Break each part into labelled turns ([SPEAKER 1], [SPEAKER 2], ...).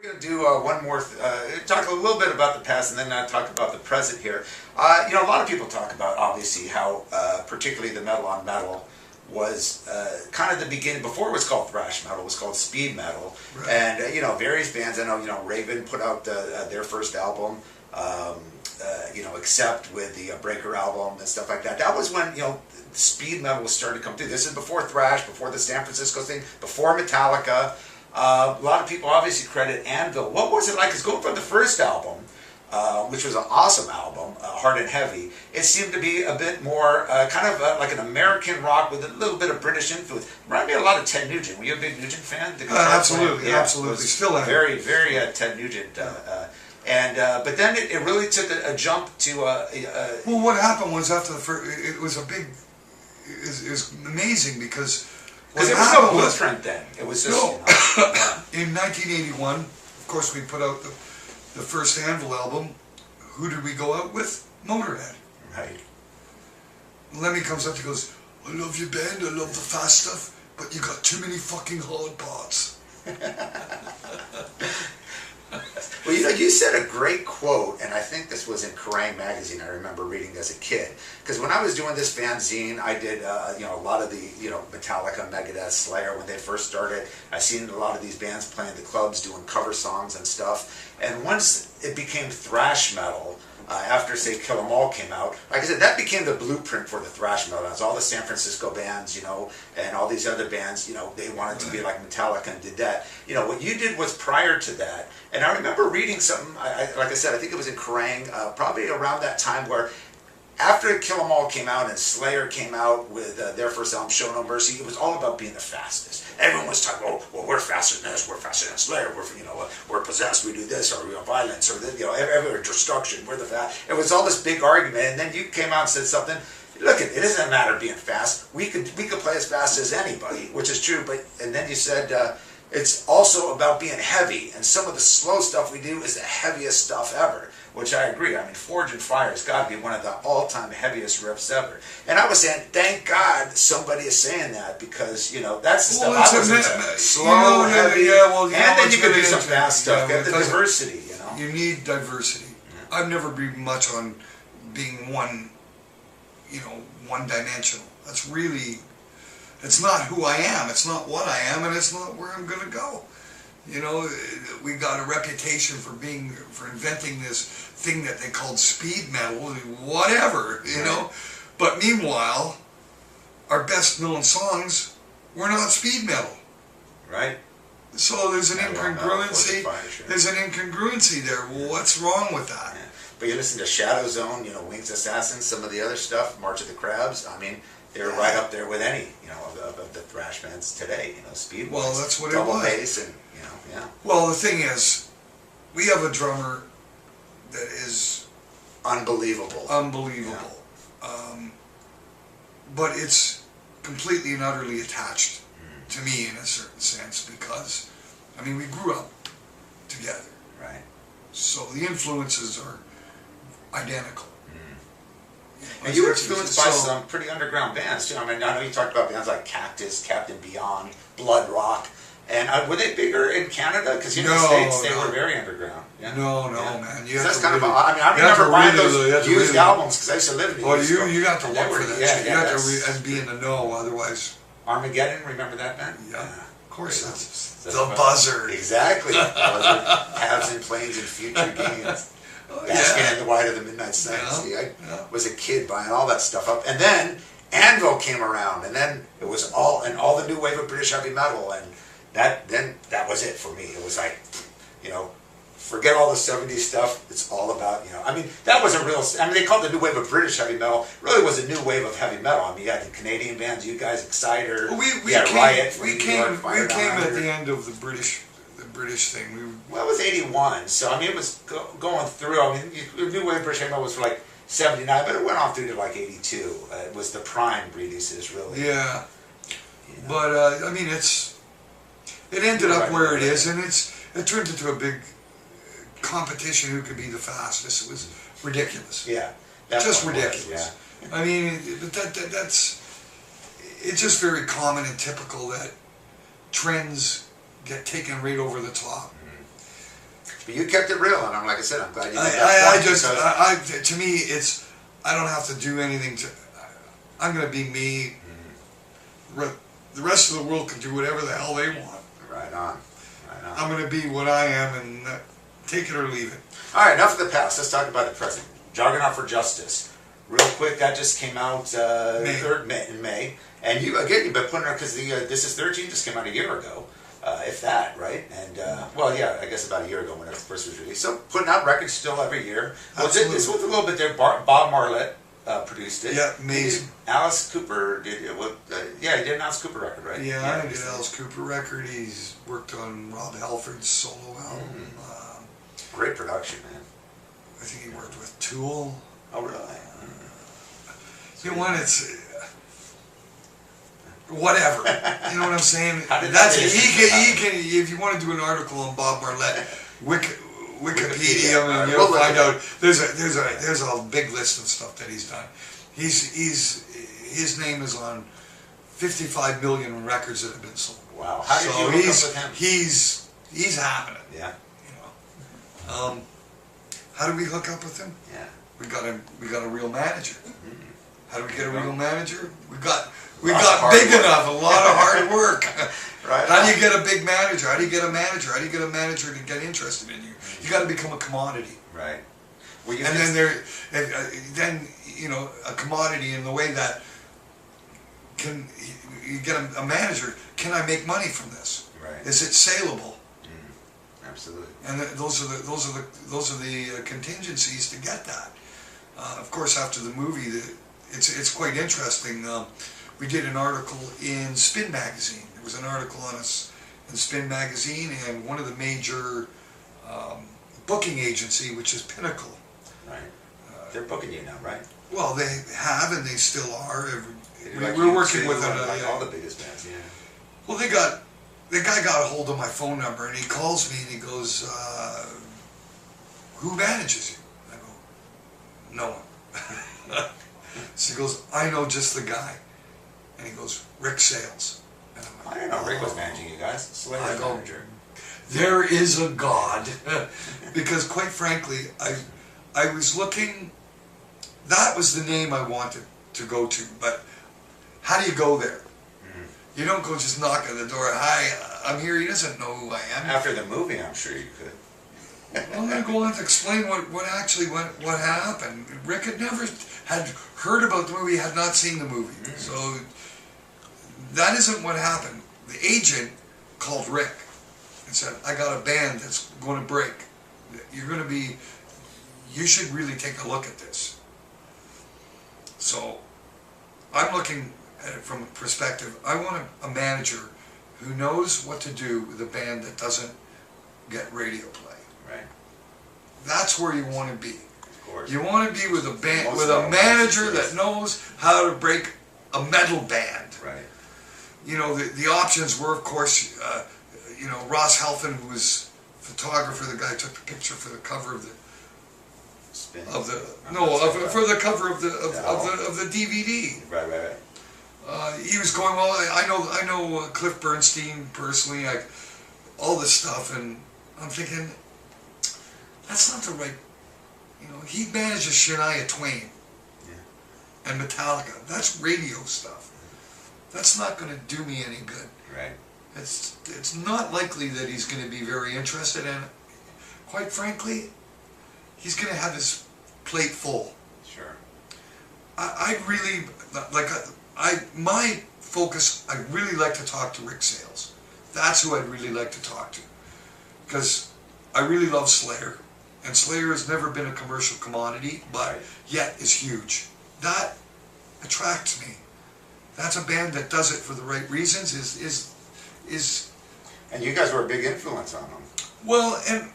[SPEAKER 1] We're going to do one more, talk a little bit about the past and then talk about the present here. You know, a lot of people talk about, obviously, how particularly the metal on metal was kind of the beginning. Before it was called thrash metal, it was called speed metal. Right. And, you know, various bands, I know, you know, Raven put out their first album, you know, Accept with the Breaker album and stuff like that. That was when, you know, speed metal was starting to come through. This is before thrash, before the San Francisco thing, before Metallica. A lot of people obviously credit Anvil. What was it like? Because going from the first album, which was an awesome album, Hard and Heavy, it seemed to be a bit more kind of like an American rock with a little bit of British influence. Reminded me a lot of Ted Nugent. Were you a big Nugent fan?
[SPEAKER 2] Absolutely, yeah, absolutely. Still am.
[SPEAKER 1] Very, very Ted Nugent. But then it really took a jump to...
[SPEAKER 2] well, what happened was after the first... It was a big... It was amazing because...
[SPEAKER 1] Because there was no blueprint then. It was just,
[SPEAKER 2] no.
[SPEAKER 1] You know,
[SPEAKER 2] In 1981, of course, we put out the first Anvil album. Who did we go out with? Motorhead.
[SPEAKER 1] Right.
[SPEAKER 2] Lemmy comes up, he goes, "I love your band, I love the fast stuff, but you got too many fucking hard parts."
[SPEAKER 1] Well, you know, you said a great quote, and I think this was in Kerrang! Magazine. I remember reading as a kid. Because when I was doing this fanzine, I did, you know, a lot of the, you know, Metallica, Megadeth, Slayer, when they first started. I seen a lot of these bands playing the clubs, doing cover songs and stuff. And once it became thrash metal, after, say, Kill 'Em All came out, like I said, that became the blueprint for the thrash metal. All the San Francisco bands, you know, and all these other bands, you know, they wanted to be like Metallica and did that. You know, what you did was prior to that. And I remember reading something, like I said, I think it was in Kerrang! Probably around that time where after Kill 'Em All came out and Slayer came out with their first album, Show No Mercy, it was all about being the fastest. Everyone was talking, oh, well, we're faster than this, we're faster than Slayer, we're, you know, we're possessed, we do this, or, you know, violence, or, you know, every destruction, we're the fast. It was all this big argument, and then you came out and said something. Look, it doesn't matter being fast. We could play as fast as anybody, which is true. But and then you said it's also about being heavy, and some of the slow stuff we do is the heaviest stuff ever. Which I agree. I mean, Forge and Fire has got to be one of the all-time heaviest riffs ever. And I was saying, thank God somebody is saying that, because, you know, that's the stuff I was into. Slow, heavy, and then you can do some fast stuff. Get the diversity, you know.
[SPEAKER 2] You need diversity. Yeah. I've never been much on being one, you know, one-dimensional. That's really, it's not who I am. It's not what I am, and it's not where I'm going to go. You know, we got a reputation for inventing this thing that they called speed metal, whatever, you know. But meanwhile, our best known songs were not speed metal.
[SPEAKER 1] Right.
[SPEAKER 2] So there's an incongruency. There's an incongruency there. Well, what's wrong with that?
[SPEAKER 1] Yeah. But you listen to Shadow Zone, you know, Wings Assassins, some of the other stuff, March of the Crabs. I mean, they're right up there with any, you know, of the thrash bands today. You know, speed.
[SPEAKER 2] Well, that's what it
[SPEAKER 1] double
[SPEAKER 2] was.
[SPEAKER 1] bass and. Yeah.
[SPEAKER 2] Well, the thing is, we have a drummer that is
[SPEAKER 1] unbelievable.
[SPEAKER 2] Unbelievable. Yeah. But it's completely and utterly attached to me in a certain sense because, I mean, we grew up together.
[SPEAKER 1] Right.
[SPEAKER 2] So the influences are identical.
[SPEAKER 1] And you were influenced by some pretty underground bands too. I mean, I know you talked about bands like Cactus, Captain Beyond, Blood Rock. And were they bigger in Canada? Because in the States they were very underground. Yeah?
[SPEAKER 2] No, man.
[SPEAKER 1] That's kind of. I mean, I remember buying those used albums because I used to live in the East Coast.
[SPEAKER 2] You got to look for that. You got to and be in the know, otherwise.
[SPEAKER 1] Armageddon, remember that band?
[SPEAKER 2] Yeah, of course. That's the Buzzard.
[SPEAKER 1] Exactly. Buzzard. Halves and Planes and Future Games. Basking in the White of the Midnight Sun. See, I was a kid buying all that stuff up, and then Anvil came around, and then it was all the new wave of British heavy metal, and that was it for me. It was like, you know, forget all the 70s stuff. It's all about, you know, I mean, that was a real, I mean, they called it the new wave of British heavy metal. Really was a new wave of heavy metal. I mean, you had the Canadian bands, you guys, Exciter,
[SPEAKER 2] we
[SPEAKER 1] had Riot.
[SPEAKER 2] We came at the end of the British thing.
[SPEAKER 1] Well, it was 81, so I mean, it was going through. I mean, the new wave of British heavy metal was for like 79, but it went on through to like 82. It was the prime releases, really.
[SPEAKER 2] Yeah. You know? But, I mean, it ended up where it is, and it turned into a big competition who could be the fastest. It was ridiculous.
[SPEAKER 1] Yeah,
[SPEAKER 2] just ridiculous. Yeah. I mean, but that's it's just very common and typical that trends get taken right over the top.
[SPEAKER 1] But you kept it real, and I'm like I said, I'm glad you did that.
[SPEAKER 2] To me, it's, I don't have to do anything to, I'm going to be me. The rest of the world can do whatever the hell they want.
[SPEAKER 1] Right on. Right on.
[SPEAKER 2] I'm going to be what I am, and take it or leave it.
[SPEAKER 1] All right, enough of the past. Let's talk about the present. Juggernaut for Justice. Real quick, that just came out in May. And you, again, you've been putting out, because the This Is 13 just came out a year ago. If that, right? And, well, yeah, I guess about a year ago when it first was released. So, putting out records still every year. Well, this was a little bit there. Bob Marlett produced it.
[SPEAKER 2] Yeah, amazing.
[SPEAKER 1] Alice Cooper did it. Yeah, he did an Alice Cooper record, right?
[SPEAKER 2] Yeah, I did Alice Cooper record. He's worked on Rob Halford's solo album.
[SPEAKER 1] Great production, man.
[SPEAKER 2] I think he worked with Tool.
[SPEAKER 1] Oh, really?
[SPEAKER 2] You know what? It's whatever. You know what I'm saying?
[SPEAKER 1] That's
[SPEAKER 2] he can. If you want to do an article on Bob Marlett, Wikipedia, and you'll find out. There's a big list of stuff that he's done. His name is on 55 million records that have been sold.
[SPEAKER 1] Wow. How did you hook up with him?
[SPEAKER 2] He's happening.
[SPEAKER 1] Yeah.
[SPEAKER 2] You know. How did we hook up with him?
[SPEAKER 1] Yeah.
[SPEAKER 2] We got a real manager. How do we get a real manager? We got big enough. A lot of hard work.
[SPEAKER 1] Right.
[SPEAKER 2] How do you get a big manager? How do you get a manager? How do you get a manager to get interested in you? You got to become a commodity.
[SPEAKER 1] Right.
[SPEAKER 2] Well, then you know, a commodity in the way that you get a manager. Can I make money from this?
[SPEAKER 1] Right.
[SPEAKER 2] Is it saleable?
[SPEAKER 1] Absolutely.
[SPEAKER 2] And those are the contingencies to get that. Of course, after the movie, it's quite interesting. We did an article in Spin Magazine. There was an article on us in Spin Magazine, and one of the major booking agency, which is Pinnacle.
[SPEAKER 1] Right. They're booking you now, right?
[SPEAKER 2] Well, they have, and they still are.
[SPEAKER 1] We're working with all the biggest bands. Yeah.
[SPEAKER 2] Well, the guy got a hold of my phone number, and he calls me and he goes, "Who manages you?" I go, "No one." So he goes, "I know just the guy." And he goes, "Rick Sales." And I'm like,
[SPEAKER 1] I didn't know Rick was managing you guys. Slayer's manager.
[SPEAKER 2] There is a God. Because quite frankly, I was looking, that was the name I wanted to go to, but how do you go there? You don't go just knock on the door, "Hi, I'm here." He doesn't know who I am.
[SPEAKER 1] After the movie, I'm sure you could.
[SPEAKER 2] I'm going to go on to explain what happened. Rick had heard about the movie, had not seen the movie. So that isn't what happened. The agent called Rick and said, "I got a band that's going to break. You should really take a look at this." So I'm looking at it from a perspective. I want a manager who knows what to do with a band that doesn't get radio play.
[SPEAKER 1] Right.
[SPEAKER 2] That's where you want to be.
[SPEAKER 1] Of course.
[SPEAKER 2] You want to be with a band, with a manager that knows how to break a metal band.
[SPEAKER 1] Right.
[SPEAKER 2] You know, the options were, of course, you know, Ross Halfin, who was photographer, the guy who took the picture for the cover of the for the cover of the DVD.
[SPEAKER 1] Right.
[SPEAKER 2] He was going, "Well, I know Cliff Bernstein personally, all this stuff," and I'm thinking, that's not the right. You know, he manages Shania Twain and Metallica. That's radio stuff. That's not going to do me any good.
[SPEAKER 1] Right.
[SPEAKER 2] It's not likely that he's going to be very interested in it. Quite frankly, he's going to have his plate full.
[SPEAKER 1] Sure.
[SPEAKER 2] I really my focus. I really like to talk to Rick Sales. That's who I'd really like to talk to, because I really love Slayer, and Slayer has never been a commercial commodity, but yet is huge. That attracts me. That's a band that does it for the right reasons. Is
[SPEAKER 1] and you guys were a big influence on them.
[SPEAKER 2] Well, and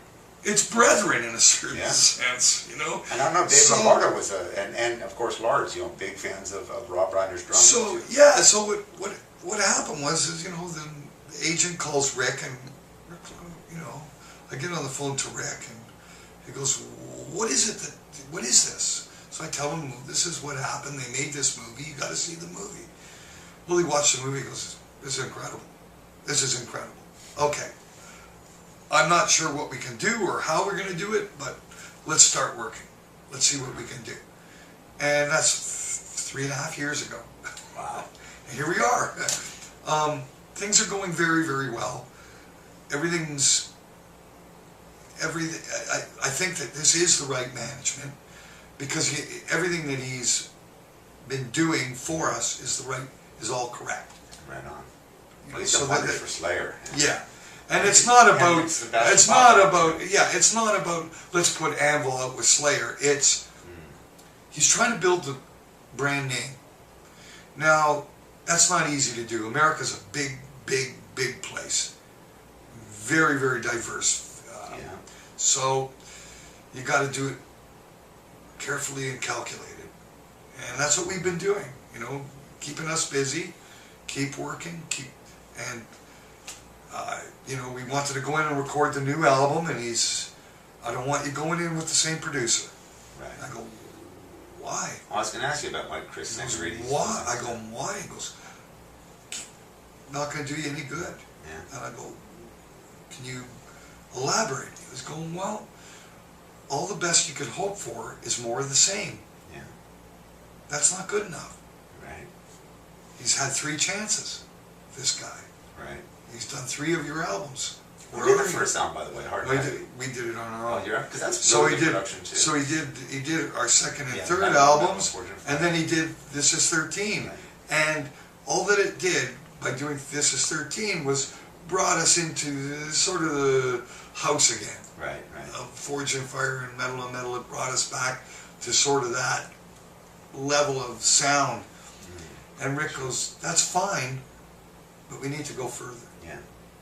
[SPEAKER 2] it's brethren in a certain sense, you know.
[SPEAKER 1] And I know Dave Lombardo was and of course Lars, you know, big fans of Rob Reiner's drumming.
[SPEAKER 2] So yeah, so what happened was, you know, the agent calls Rick, and you know, I get on the phone to Rick, and he goes, what is this? So I tell him, this is what happened. They made this movie. You got to see the movie. Well, he watched the movie. He goes, this is incredible. This is incredible. Okay, I'm not sure what we can do or how we're going to do it, but let's start working. Let's see what we can do. And that's 3.5 years ago.
[SPEAKER 1] Wow.
[SPEAKER 2] And here we are. Things are going very, very well. I think that this is the right management, because everything that he's been doing for us is all correct.
[SPEAKER 1] Right on. Well, he's a wonder for Slayer.
[SPEAKER 2] Yeah. And it's not about, it's not about, let's put Anvil out with Slayer. He's trying to build the brand name. Now, that's not easy to do. America's a big, big, big place. Very, very diverse. So, you got to do it carefully and calculated. And that's what we've been doing, you know, keeping us busy, keep working, you know, we wanted to go in and record the new album, and I don't want you going in with the same producer.
[SPEAKER 1] Right.
[SPEAKER 2] I go, why?
[SPEAKER 1] I was going to ask you about Mike Chris next reading.
[SPEAKER 2] Why? I go, why? He goes, not going to do you any good.
[SPEAKER 1] Yeah.
[SPEAKER 2] And I go, can you elaborate? He was going, well, all the best you could hope for is more of the same.
[SPEAKER 1] Yeah.
[SPEAKER 2] That's not good enough.
[SPEAKER 1] Right.
[SPEAKER 2] He's had 3 chances, this guy.
[SPEAKER 1] Right.
[SPEAKER 2] He's done 3 of your albums.
[SPEAKER 1] We did the first album, by the way, Hard Heavy.
[SPEAKER 2] We did it on our own.
[SPEAKER 1] Oh, you're right, because that's
[SPEAKER 2] So
[SPEAKER 1] really
[SPEAKER 2] he did.
[SPEAKER 1] production too.
[SPEAKER 2] So he did our second and
[SPEAKER 1] Yeah,
[SPEAKER 2] third
[SPEAKER 1] Metal,
[SPEAKER 2] albums,
[SPEAKER 1] Metal,
[SPEAKER 2] and then he did This Is 13.
[SPEAKER 1] Right.
[SPEAKER 2] And all that it did by doing This Is 13 was brought us into sort of the house again.
[SPEAKER 1] Right, right.
[SPEAKER 2] Of Forge and Fire and Metal on Metal. It brought us back to sort of that level of sound. And Rick goes, that's fine, but we need to go further.
[SPEAKER 1] Yeah.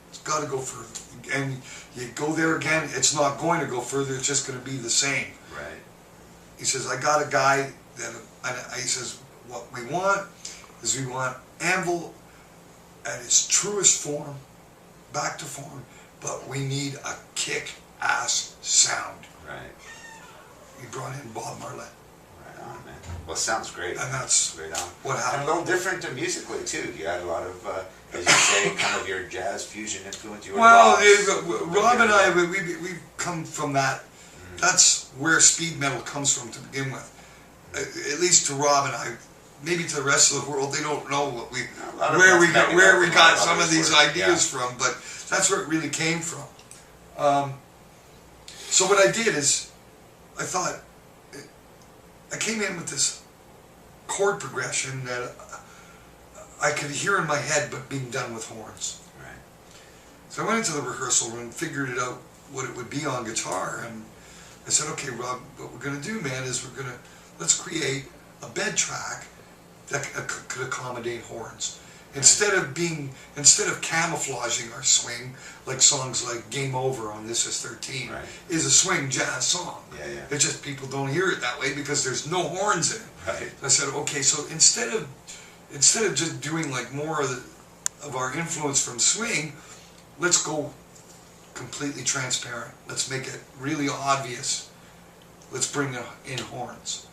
[SPEAKER 2] It's got to go further. And you go there again, it's not going to go further, it's just going to be the same.
[SPEAKER 1] Right.
[SPEAKER 2] He says, I got a guy that, he says, what we want is we want Anvil at its truest form, back to form, but we need a kick-ass sound.
[SPEAKER 1] Right.
[SPEAKER 2] He brought in Bob Marlette.
[SPEAKER 1] Right on, man. Well, it sounds great.
[SPEAKER 2] And that's
[SPEAKER 1] right on.
[SPEAKER 2] what happened.
[SPEAKER 1] And a little different musically, too. You had a lot of, as you say, kind of your jazz fusion influence.
[SPEAKER 2] Well, Rob and I, we come from that. That's where speed metal comes from to begin with. At least to Rob and I. Maybe to the rest of the world, they don't know what where we got some of these ideas from, but that's where it really came from. So what I did is, I thought, I came in with this chord progression that I could hear in my head, but being done with horns.
[SPEAKER 1] Right.
[SPEAKER 2] So I went into the rehearsal room, figured it out what it would be on guitar, and I said, okay, Rob, what we're going to do, man, is let's create a bed track that could accommodate horns. Instead of camouflaging our swing, like songs like Game Over on This Is 13,
[SPEAKER 1] right,
[SPEAKER 2] is a swing jazz song.
[SPEAKER 1] Yeah, yeah.
[SPEAKER 2] It's just people don't hear it that way because there's no horns in it.
[SPEAKER 1] Right.
[SPEAKER 2] I said, okay, so instead of just doing like more of our influence from swing, let's go completely transparent. Let's make it really obvious. Let's bring in horns.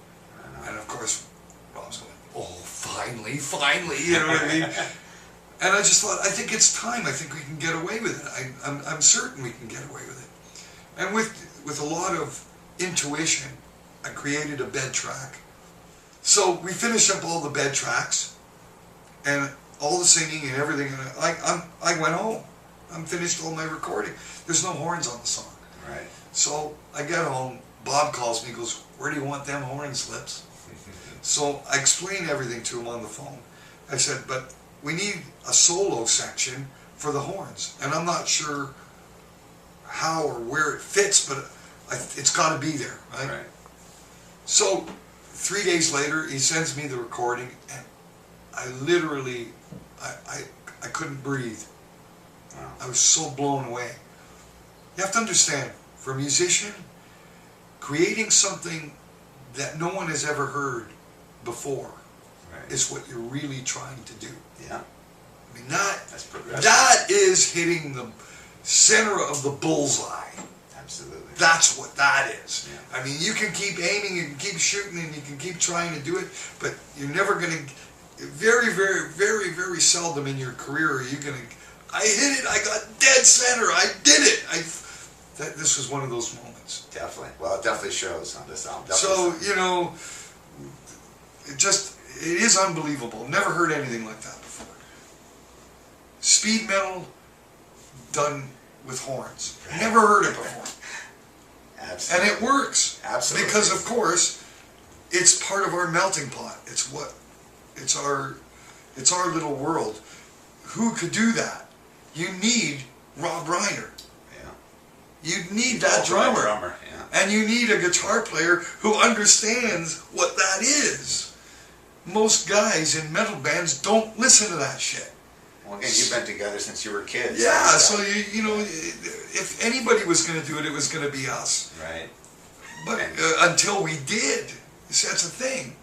[SPEAKER 2] And of course, Rob's going, oh, finally, you know what I mean? And I just thought, I think it's time. I think we can get away with it. I'm certain we can get away with it. And with a lot of intuition, I created a bed track. So we finished up all the bed tracks, and all the singing and everything. And I went home. I'm finished all my recording. There's no horns on the song.
[SPEAKER 1] Right.
[SPEAKER 2] So I get home. Bob calls me. Goes, where do you want them horns, Lips? So I explained everything to him on the phone. I said, but we need a solo section for the horns. And I'm not sure how or where it fits, but it's got to be there, right?
[SPEAKER 1] Right.
[SPEAKER 2] So 3 days later, he sends me the recording, and I literally, I couldn't breathe.
[SPEAKER 1] Wow.
[SPEAKER 2] I was so blown away. You have to understand, for a musician, creating something that no one has ever heard before is what you're really trying to do.
[SPEAKER 1] Yeah.
[SPEAKER 2] I mean,
[SPEAKER 1] that's progressive.
[SPEAKER 2] That is hitting the center of the bullseye.
[SPEAKER 1] Absolutely.
[SPEAKER 2] That's what that is.
[SPEAKER 1] Yeah.
[SPEAKER 2] I mean, you can keep aiming, you can keep shooting, and you can keep trying to do it, but you're never going to, very, very, very, very seldom in your career are you going to, I hit it, I got dead center, I did it, that this was one of those moments.
[SPEAKER 1] Definitely. Well, it definitely shows on this album.
[SPEAKER 2] So,
[SPEAKER 1] Definitely.
[SPEAKER 2] you know, it is unbelievable. Never heard anything like that before. Speed metal done with horns. Never heard it before.
[SPEAKER 1] Absolutely.
[SPEAKER 2] And it works.
[SPEAKER 1] Absolutely.
[SPEAKER 2] Because, of course, it's part of our melting pot. It's our little world. Who could do that? You need Rob Reiner.
[SPEAKER 1] Yeah.
[SPEAKER 2] You need that drummer.
[SPEAKER 1] Yeah.
[SPEAKER 2] And you need a guitar player who understands what that is. Most guys in metal bands don't listen to that shit.
[SPEAKER 1] Well, again, you've been together since you were kids.
[SPEAKER 2] Yeah, so you know, if anybody was going to do it, it was going to be us.
[SPEAKER 1] Right.
[SPEAKER 2] But until we did, that's the thing.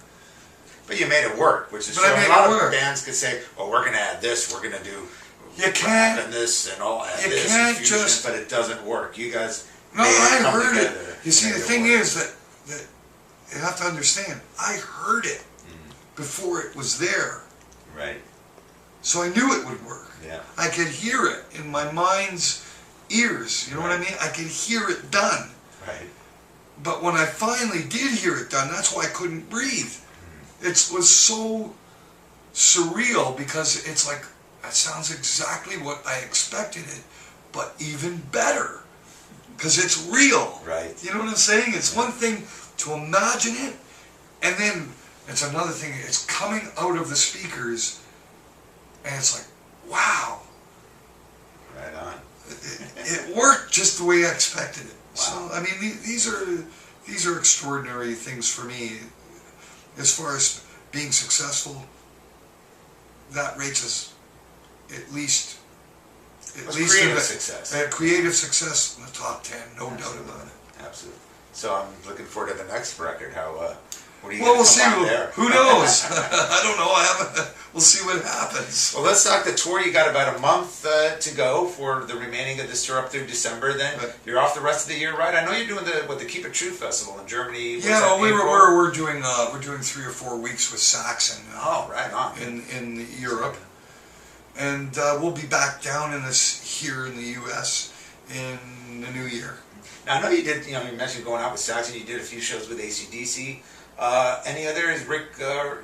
[SPEAKER 1] But you made it work, which is
[SPEAKER 2] But I
[SPEAKER 1] true.
[SPEAKER 2] made
[SPEAKER 1] A lot
[SPEAKER 2] it
[SPEAKER 1] of
[SPEAKER 2] work.
[SPEAKER 1] bands could say, "Oh, we're going to add this. We're going to do
[SPEAKER 2] You can't.
[SPEAKER 1] and this and all and
[SPEAKER 2] You
[SPEAKER 1] this
[SPEAKER 2] can't
[SPEAKER 1] and fusion,"
[SPEAKER 2] just.
[SPEAKER 1] but it doesn't work. You guys.
[SPEAKER 2] No,
[SPEAKER 1] made
[SPEAKER 2] I
[SPEAKER 1] come
[SPEAKER 2] heard
[SPEAKER 1] together
[SPEAKER 2] it. You see,
[SPEAKER 1] and
[SPEAKER 2] the
[SPEAKER 1] made it
[SPEAKER 2] thing
[SPEAKER 1] work.
[SPEAKER 2] is that you have to understand. I heard it before it was there,
[SPEAKER 1] Right.
[SPEAKER 2] so I knew it would work.
[SPEAKER 1] Yeah.
[SPEAKER 2] I could hear it in my mind's ears. You know what I mean? I could hear it done.
[SPEAKER 1] Right.
[SPEAKER 2] But when I finally did hear it done, that's why I couldn't breathe. It was so surreal because it's like, that sounds exactly what I expected it, but even better. Because it's real.
[SPEAKER 1] Right.
[SPEAKER 2] You know what I'm saying? It's one thing to imagine it, and then it's another thing, it's coming out of the speakers, and it's like, wow.
[SPEAKER 1] Right on.
[SPEAKER 2] It worked just the way I expected it.
[SPEAKER 1] Wow.
[SPEAKER 2] So I mean, these are extraordinary things for me. As far as being successful, that rates us at least
[SPEAKER 1] Creative success.
[SPEAKER 2] Creative success in the top 10, no
[SPEAKER 1] Absolutely.
[SPEAKER 2] doubt about it.
[SPEAKER 1] Absolutely. So I'm looking forward to the next record. What are you
[SPEAKER 2] Well,
[SPEAKER 1] going
[SPEAKER 2] we'll
[SPEAKER 1] to
[SPEAKER 2] see.
[SPEAKER 1] come on there?
[SPEAKER 2] Who knows? I don't know. I haven't. We'll see what happens.
[SPEAKER 1] Well, let's talk the tour. You got about a month to go for the remaining of this tour up through December. Then
[SPEAKER 2] Right.
[SPEAKER 1] you're off the rest of the year, right? I know you're doing the Keep It True Festival in Germany.
[SPEAKER 2] Yeah, well, we're doing 3 or 4 weeks with Saxon.
[SPEAKER 1] Oh, right on.
[SPEAKER 2] In Europe, and we'll be back down here in the U.S. in the new year.
[SPEAKER 1] Now I know you did. You mentioned going out with Saxon. You did a few shows with AC/DC. Any other? Is Rick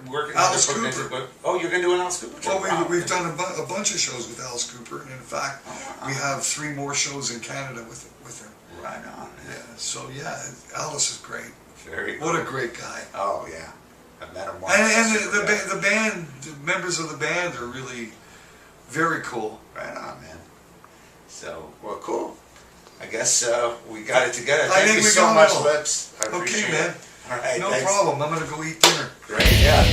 [SPEAKER 1] working?
[SPEAKER 2] Alice
[SPEAKER 1] on the
[SPEAKER 2] Cooper.
[SPEAKER 1] Oh, you're going to do an Alice Cooper tour?
[SPEAKER 2] Well,
[SPEAKER 1] Wow.
[SPEAKER 2] we've done a bunch of shows with Alice Cooper, and in fact, we have 3 more shows in Canada with him.
[SPEAKER 1] Right on.
[SPEAKER 2] Yeah. So yeah, Alice is great.
[SPEAKER 1] Very cool.
[SPEAKER 2] What a great guy.
[SPEAKER 1] Oh yeah, I've met him once.
[SPEAKER 2] And
[SPEAKER 1] Super guy.
[SPEAKER 2] the band, the members of the band are really very cool.
[SPEAKER 1] Right on, man. So, well, cool. I guess we got it together.
[SPEAKER 2] I
[SPEAKER 1] Thank
[SPEAKER 2] think
[SPEAKER 1] you
[SPEAKER 2] we
[SPEAKER 1] so
[SPEAKER 2] got it
[SPEAKER 1] much,
[SPEAKER 2] all.
[SPEAKER 1] Lips. I appreciate
[SPEAKER 2] Okay, man.
[SPEAKER 1] it. All right,
[SPEAKER 2] No
[SPEAKER 1] thanks.
[SPEAKER 2] problem. I'm gonna go eat dinner.
[SPEAKER 1] Great, yeah.